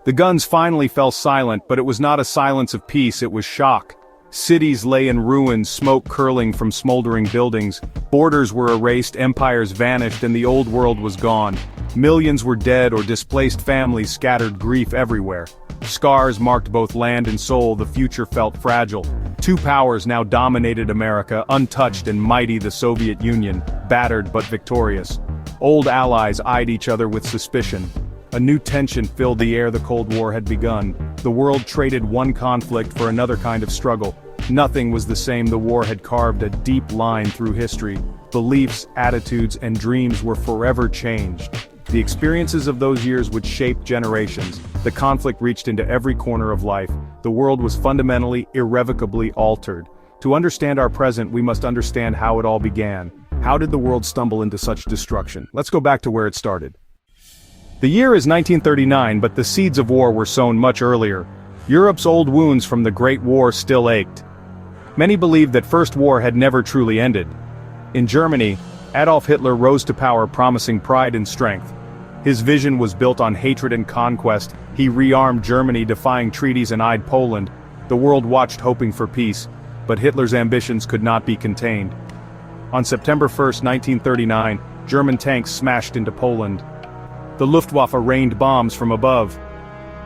The guns finally fell silent, but it was not a silence of peace, it was shock. Cities lay in ruins, smoke curling from smoldering buildings. Borders were erased, empires vanished, and the old world was gone. Millions were dead or displaced, families scattered, grief everywhere. Scars marked both land and soul, the future felt fragile. Two powers now dominated America, untouched and mighty the Soviet Union, battered but victorious. Old allies eyed each other with suspicion. A new tension filled the air, the Cold War had begun. The world traded one conflict for another kind of struggle. Nothing was the same, the war had carved a deep line through history. Beliefs, attitudes, and dreams were forever changed. The experiences of those years would shape generations. The conflict reached into every corner of life. The world was fundamentally, irrevocably altered. To understand our present, we must understand how it all began. How did the world stumble into such destruction? Let's go back to where it started. The year is 1939, but the seeds of war were sown much earlier. Europe's old wounds from the Great War still ached. Many believed that First War had never truly ended. In Germany, Adolf Hitler rose to power promising pride and strength. His vision was built on hatred and conquest. He rearmed Germany, defying treaties, and eyed Poland. The world watched, hoping for peace, but Hitler's ambitions could not be contained. On September 1, 1939, German tanks smashed into Poland. The Luftwaffe rained bombs from above.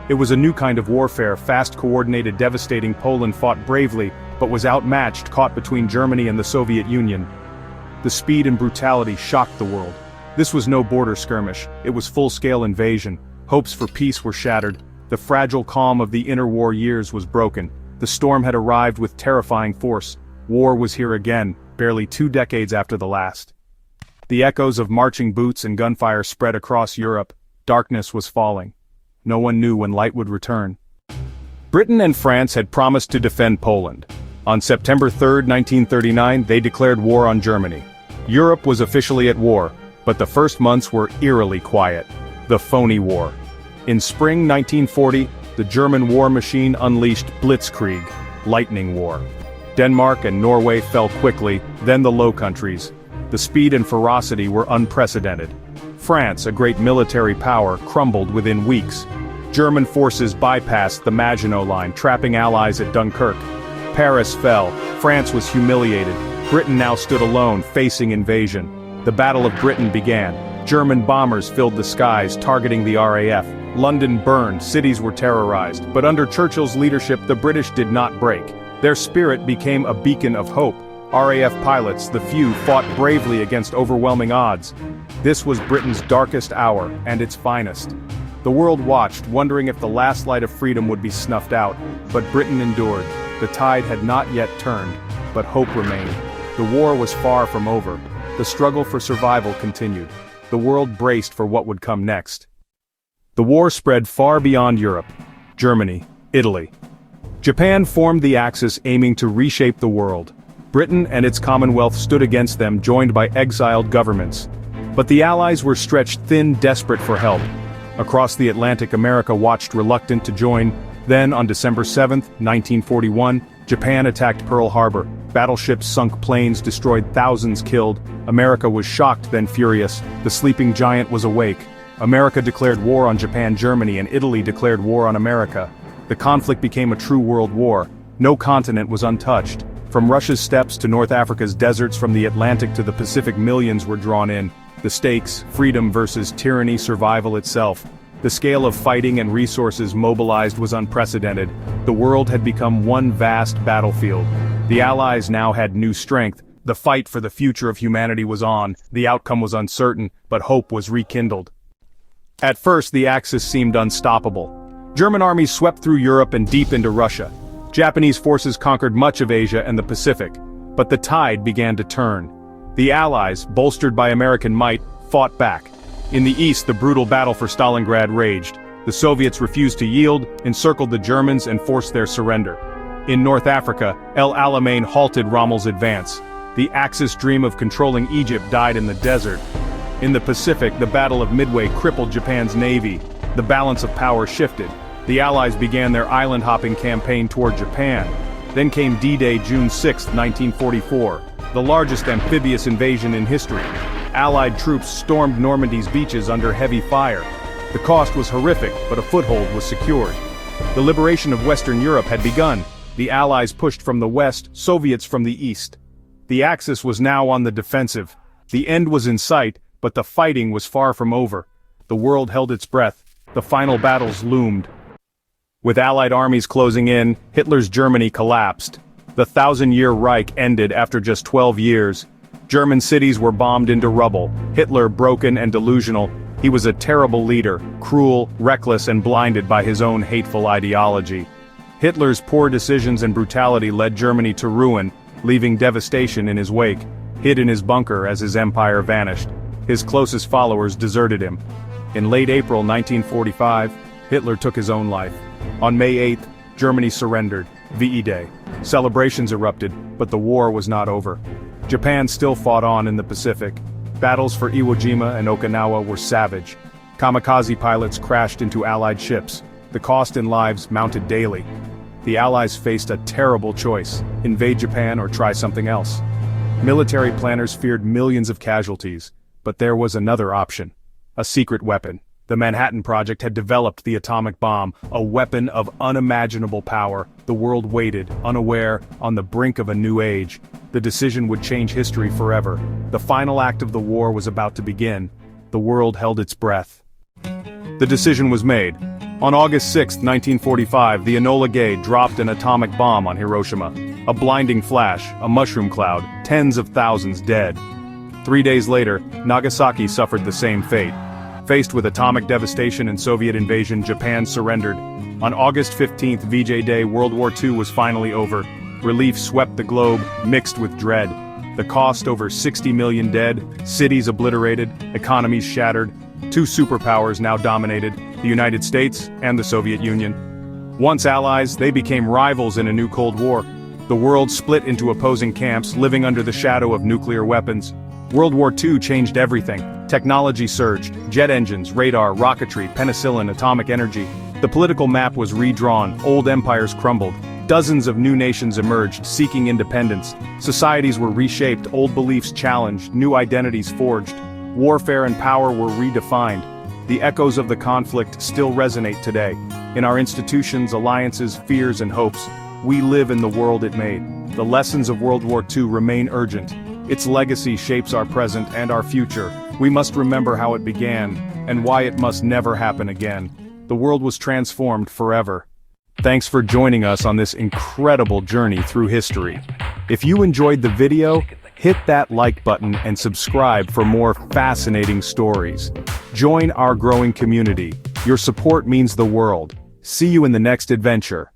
It was a new kind of warfare, fast, coordinated, devastating. Poland fought bravely, but was outmatched, caught between Germany and the Soviet Union. The speed and brutality shocked the world. This was no border skirmish, it was full-scale invasion. Hopes for peace were shattered. The fragile calm of the interwar years was broken. The storm had arrived with terrifying force. War was here again, barely 2 decades after the last. The echoes of marching boots and gunfire spread across Europe. Darkness was falling. No one knew when light would return. Britain and France had promised to defend Poland. On September 3, 1939, they declared war on Germany. Europe was officially at war, but the first months were eerily quiet. The phony war. In spring 1940, the German war machine unleashed Blitzkrieg, lightning war. Denmark and Norway fell quickly, then the Low Countries. The speed and ferocity were unprecedented. France, a great military power, crumbled within weeks. German forces bypassed the Maginot Line, trapping allies at Dunkirk. Paris fell. France was humiliated. Britain now stood alone, facing invasion. The Battle of Britain began. German bombers filled the skies, targeting the RAF. London burned, cities were terrorized. But under Churchill's leadership, the British did not break. Their spirit became a beacon of hope. RAF pilots, the few, fought bravely against overwhelming odds. This was Britain's darkest hour, and its finest. The world watched, wondering if the last light of freedom would be snuffed out, but Britain endured. The tide had not yet turned, but hope remained. The war was far from over. The struggle for survival continued. The world braced for what would come next. The war spread far beyond Europe. Germany, Italy. Japan formed the Axis, aiming to reshape the world. Britain and its Commonwealth stood against them, joined by exiled governments. But the Allies were stretched thin, desperate for help. Across the Atlantic, America watched, reluctant to join. Then, on December 7, 1941, Japan attacked Pearl Harbor. Battleships sunk, planes destroyed, thousands killed. America was shocked, then furious. The sleeping giant was awake. America declared war on Japan, Germany, and Italy declared war on America. The conflict became a true world war. No continent was untouched. From Russia's steppes to North Africa's deserts, from the Atlantic to the Pacific, millions were drawn in. The stakes, freedom versus tyranny, survival itself. The scale of fighting and resources mobilized was unprecedented. The world had become one vast battlefield. The Allies now had new strength. The fight for the future of humanity was on. The outcome was uncertain, but hope was rekindled. At first, the Axis seemed unstoppable. German armies swept through Europe and deep into Russia. Japanese forces conquered much of Asia and the Pacific. But the tide began to turn. The Allies, bolstered by American might, fought back. In the east, the brutal battle for Stalingrad raged. The Soviets refused to yield, encircled the Germans, and forced their surrender. In North Africa, El Alamein halted Rommel's advance. The Axis dream of controlling Egypt died in the desert. In the Pacific, the Battle of Midway crippled Japan's navy. The balance of power shifted. The Allies began their island-hopping campaign toward Japan. Then came D-Day, June 6, 1944, the largest amphibious invasion in history. Allied troops stormed Normandy's beaches under heavy fire. The cost was horrific, but a foothold was secured. The liberation of Western Europe had begun. The Allies pushed from the west, Soviets from the east. The Axis was now on the defensive. The end was in sight, but the fighting was far from over. The world held its breath. The final battles loomed. With Allied armies closing in, Hitler's Germany collapsed. The 1,000-year Reich ended after just 12 years. German cities were bombed into rubble. Hitler, broken and delusional, he was a terrible leader, cruel, reckless, and blinded by his own hateful ideology. Hitler's poor decisions and brutality led Germany to ruin, leaving devastation in his wake. Hid in his bunker as his empire vanished. His closest followers deserted him. In late April 1945, Hitler took his own life. On May 8, Germany surrendered, VE Day. Celebrations erupted, but the war was not over. Japan still fought on in the Pacific. Battles for Iwo Jima and Okinawa were savage. Kamikaze pilots crashed into Allied ships. The cost in lives mounted daily. The Allies faced a terrible choice: invade Japan or try something else. Military planners feared millions of casualties, but there was another option: a secret weapon. The Manhattan Project had developed the atomic bomb, a weapon of unimaginable power. The world waited, unaware, on the brink of a new age. The decision would change history forever. The final act of the war was about to begin. The world held its breath. The decision was made. On August 6, 1945, the Enola Gay dropped an atomic bomb on Hiroshima. A blinding flash, a mushroom cloud, tens of thousands dead. 3 days later, Nagasaki suffered the same fate. Faced with atomic devastation and Soviet invasion, Japan surrendered. On August 15th, VJ Day, World War II was finally over. Relief swept the globe, mixed with dread. The cost: over 60 million dead, cities obliterated, economies shattered. Two superpowers now dominated, the United States and the Soviet Union. Once allies, they became rivals in a new Cold War. The world split into opposing camps, living under the shadow of nuclear weapons. World War II changed everything. Technology surged: jet engines, radar, rocketry, penicillin, atomic energy. The political map was redrawn, old empires crumbled. Dozens of new nations emerged, seeking independence. Societies were reshaped, old beliefs challenged, new identities forged. Warfare and power were redefined. The echoes of the conflict still resonate today. In our institutions, alliances, fears, and hopes, we live in the world it made. The lessons of World War II remain urgent. Its legacy shapes our present and our future. We must remember how it began, and why it must never happen again. The world was transformed forever. Thanks for joining us on this incredible journey through history. If you enjoyed the video, hit that like button and subscribe for more fascinating stories. Join our growing community. Your support means the world. See you in the next adventure.